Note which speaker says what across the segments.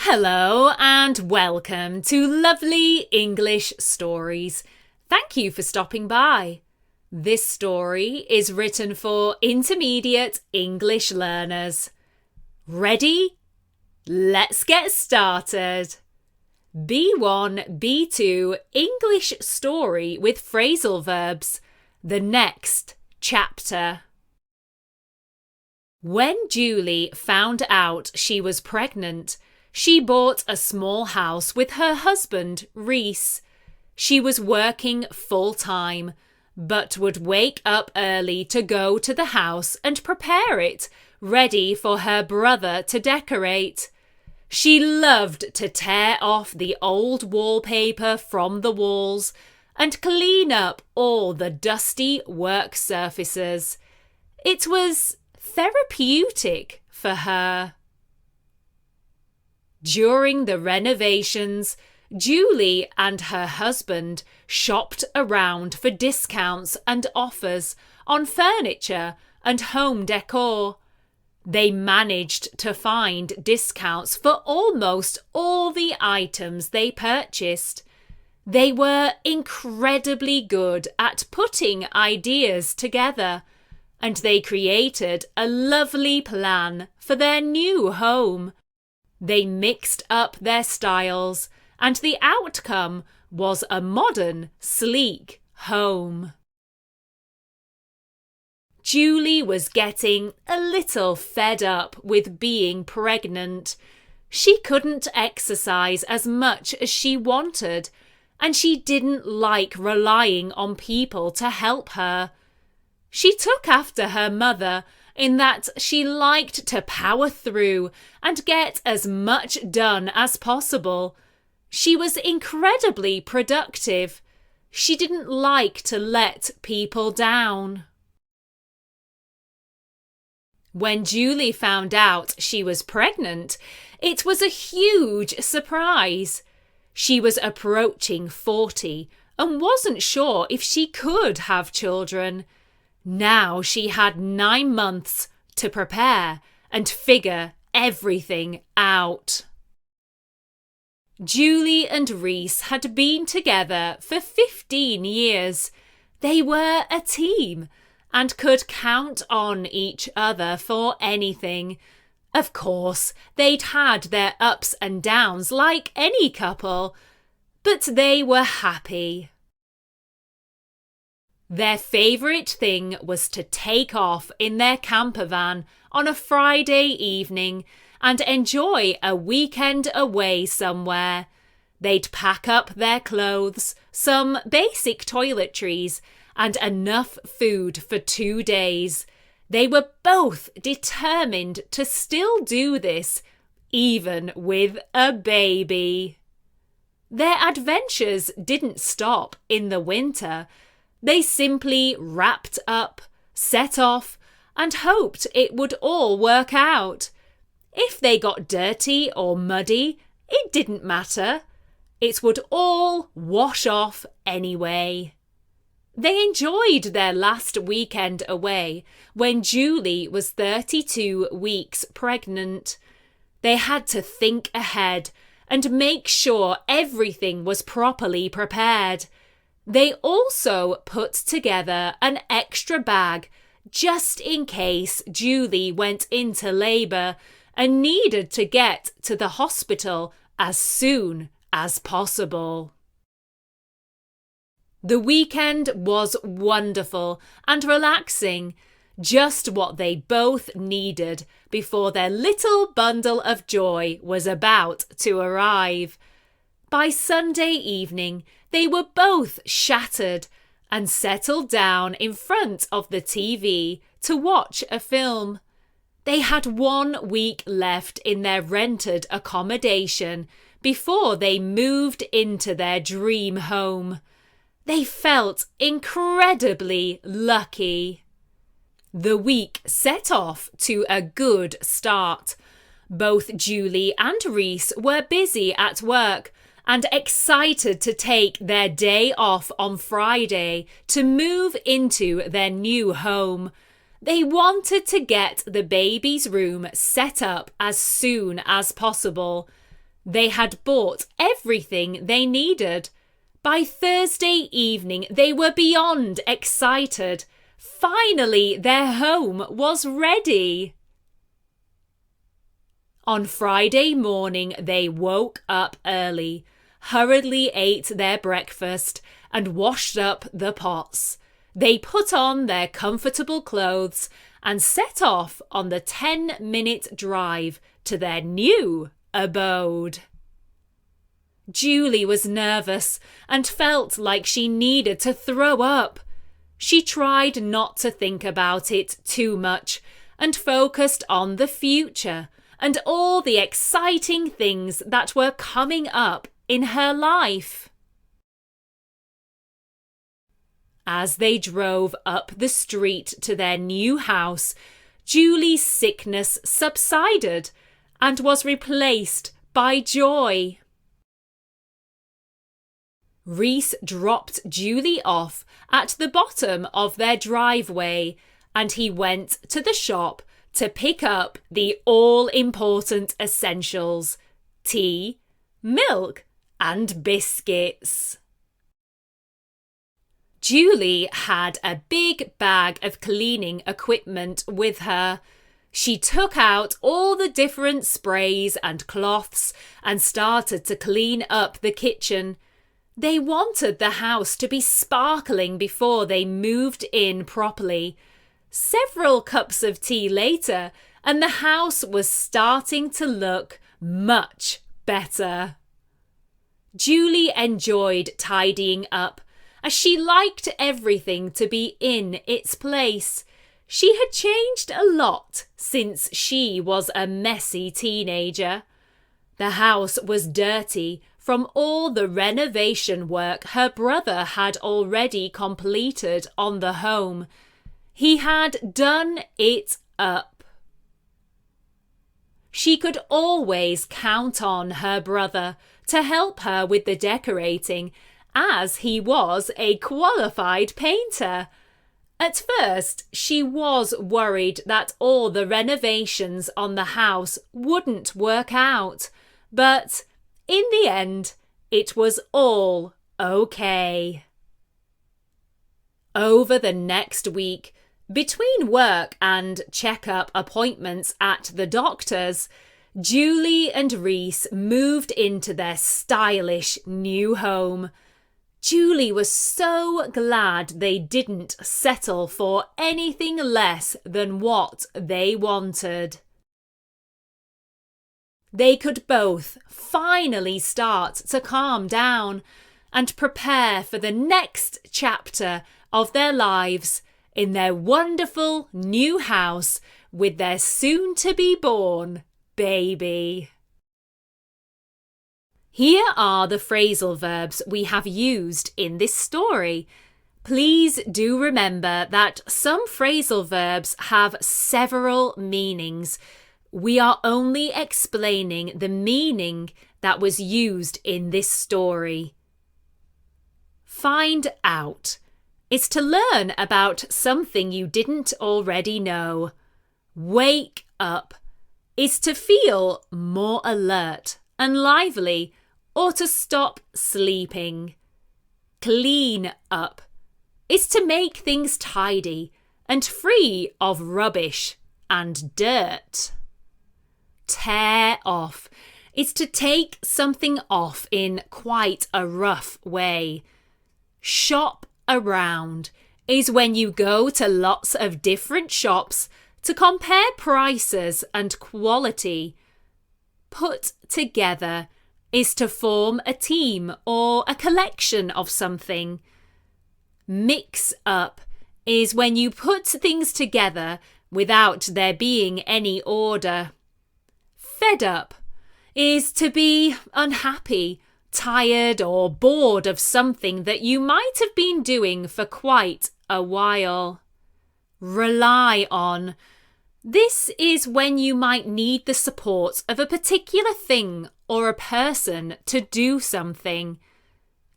Speaker 1: Hello and welcome to Lovely English Stories. Thank you for stopping by. This story is written for intermediate English learners. Ready? Let's get started. B1, B2 English story with phrasal verbs. The next chapter. When Julie found out she was pregnant, she bought a small house with her husband, Rhys. She was working full-time, but would wake up early to go to the house and prepare it, ready for her brother to decorate. She loved to tear off the old wallpaper from the walls and clean up all the dusty work surfaces. It was therapeutic for her. During the renovations, Julie and her husband shopped around for discounts and offers on furniture and home decor. They managed to find discounts for almost all the items they purchased. They were incredibly good at putting ideas together, and they created a lovely plan for their new home. They mixed up their styles, and the outcome was a modern, sleek home. Julie was getting a little fed up with being pregnant. She couldn't exercise as much as she wanted, and she didn't like relying on people to help her. She took after her mother in that she liked to power through and get as much done as possible. She was incredibly productive. She didn't like to let people down. When Julie found out she was pregnant, it was a huge surprise. She was approaching 40 and wasn't sure if she could have children. Now she had 9 months to prepare and figure everything out. Julie and Rhys had been together for 15 years. They were a team and could count on each other for anything. Of course, they'd had their ups and downs like any couple, but they were happy. Their favourite thing was to take off in their camper van on a Friday evening and enjoy a weekend away somewhere. They'd pack up their clothes, some basic toiletries, and enough food for 2 days. They were both determined to still do this, even with a baby. Their adventures didn't stop in the winter. They simply wrapped up, set off, and hoped it would all work out. If they got dirty or muddy, it didn't matter. It would all wash off anyway. They enjoyed their last weekend away when Julie was 32 weeks pregnant. They had to think ahead and make sure everything was properly prepared. They also put together an extra bag just in case Julie went into labour and needed to get to the hospital as soon as possible. The weekend was wonderful and relaxing, just what they both needed before their little bundle of joy was about to arrive. By Sunday evening, they were both shattered and settled down in front of the TV to watch a film. They had 1 week left in their rented accommodation before they moved into their dream home. They felt incredibly lucky. The week set off to a good start. Both Julie and Rhys were busy at work and excited to take their day off on Friday to move into their new home. They wanted to get the baby's room set up as soon as possible. They had bought everything they needed. By Thursday evening, they were beyond excited. Finally, their home was ready. On Friday morning, they woke up early, hurriedly ate their breakfast, and washed up the pots. They put on their comfortable clothes and set off on the 10-minute drive to their new abode. Julie was nervous and felt like she needed to throw up. She tried not to think about it too much and focused on the future and all the exciting things that were coming up in her life. As they drove up the street to their new house, Julie's sickness subsided and was replaced by joy. Rhys dropped Julie off at the bottom of their driveway, and he went to the shop to pick up the all-important essentials: tea, milk, and biscuits. Julie had a big bag of cleaning equipment with her. She took out all the different sprays and cloths and started to clean up the kitchen. They wanted the house to be sparkling before they moved in properly. Several cups of tea later, and the house was starting to look much better. Julie enjoyed tidying up, as she liked everything to be in its place. She had changed a lot since she was a messy teenager. The house was dirty from all the renovation work her brother had already completed on the home. He had done it up. She could always count on her brother to help her with the decorating, as he was a qualified painter. At first, she was worried that all the renovations on the house wouldn't work out, but in the end, it was all okay. Over the next week, between work and check-up appointments at the doctor's, Julie and Rhys moved into their stylish new home. Julie was so glad they didn't settle for anything less than what they wanted. They could both finally start to calm down and prepare for the next chapter of their lives in their wonderful new house with their soon-to-be-born baby. Here are the phrasal verbs we have used in this story. Please do remember that some phrasal verbs have several meanings. We are only explaining the meaning that was used in this story. Find out is to learn about something you didn't already know. Wake up is to feel more alert and lively or to stop sleeping. Clean up is to make things tidy and free of rubbish and dirt. Tear off is to take something off in quite a rough way. Shop around is when you go to lots of different shops to compare prices and quality. Put together is to form a team or a collection of something. Mix up is when you put things together without there being any order. Fed up is to be unhappy, tired or bored of something that you might have been doing for quite a while. Rely on. This is when you might need the support of a particular thing or a person to do something.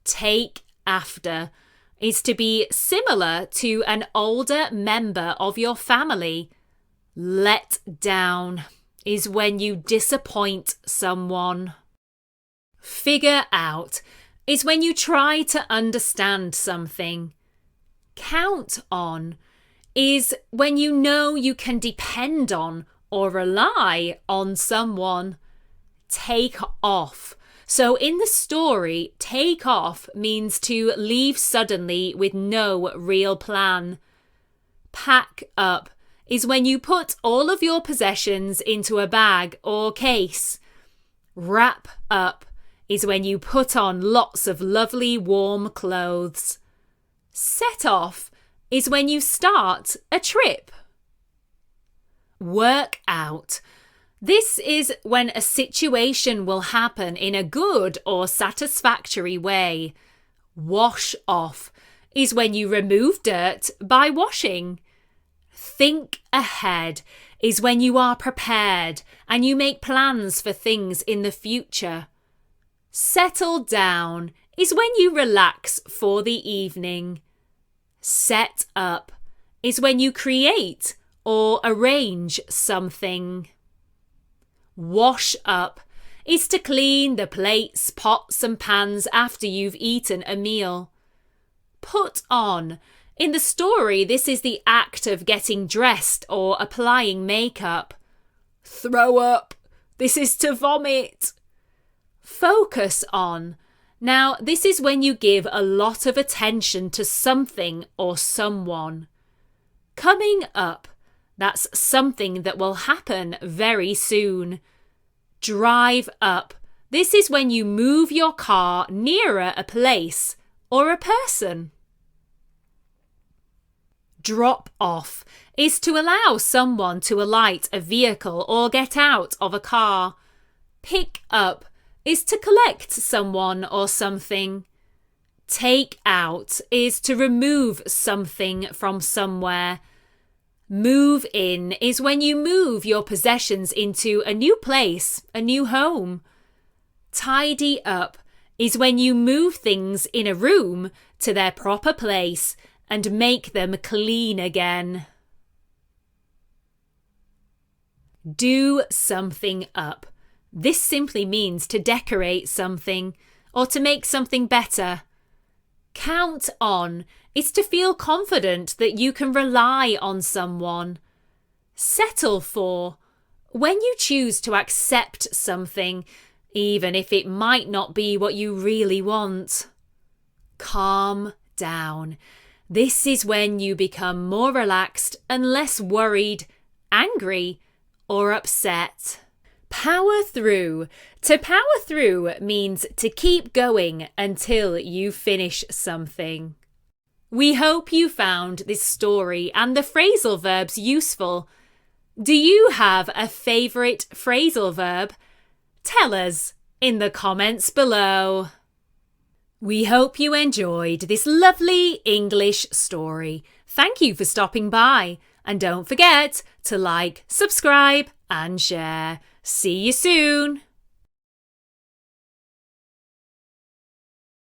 Speaker 1: Take after is to be similar to an older member of your family. Let down is when you disappoint someone. Figure out is when you try to understand something. Count on is when you know you can depend on or rely on someone. Take off. So in the story, take off means to leave suddenly with no real plan. Pack up is when you put all of your possessions into a bag or case. Wrap up is when you put on lots of lovely warm clothes. Set off is when you start a trip. Work out. This is when a situation will happen in a good or satisfactory way. Wash off is when you remove dirt by washing. Think ahead is when you are prepared and you make plans for things in the future. Settle down is when you relax for the evening. Set up is when you create or arrange something. Wash up is to clean the plates, pots and pans after you've eaten a meal. Put on. In the story, this is the act of getting dressed or applying makeup. Throw up. This is to vomit. Focus on. Now, this is when you give a lot of attention to something or someone. Coming up. That's something that will happen very soon. Drive up. This is when you move your car nearer a place or a person. Drop off is to allow someone to alight a vehicle or get out of a car. Pick up is to collect someone or something. Take out is to remove something from somewhere. Move in is when you move your possessions into a new place, a new home. Tidy up is when you move things in a room to their proper place and make them clean again. Do something up. This simply means to decorate something or to make something better. Count on is to feel confident that you can rely on someone. Settle for, when you choose to accept something, even if it might not be what you really want. Calm down. This is when you become more relaxed and less worried, angry, or upset. Power through. To power through means to keep going until you finish something. We hope you found this story and the phrasal verbs useful. Do you have a favourite phrasal verb? Tell us in the comments below. We hope you enjoyed this lovely English story. Thank you for stopping by. And don't forget to like, subscribe and share. See you soon.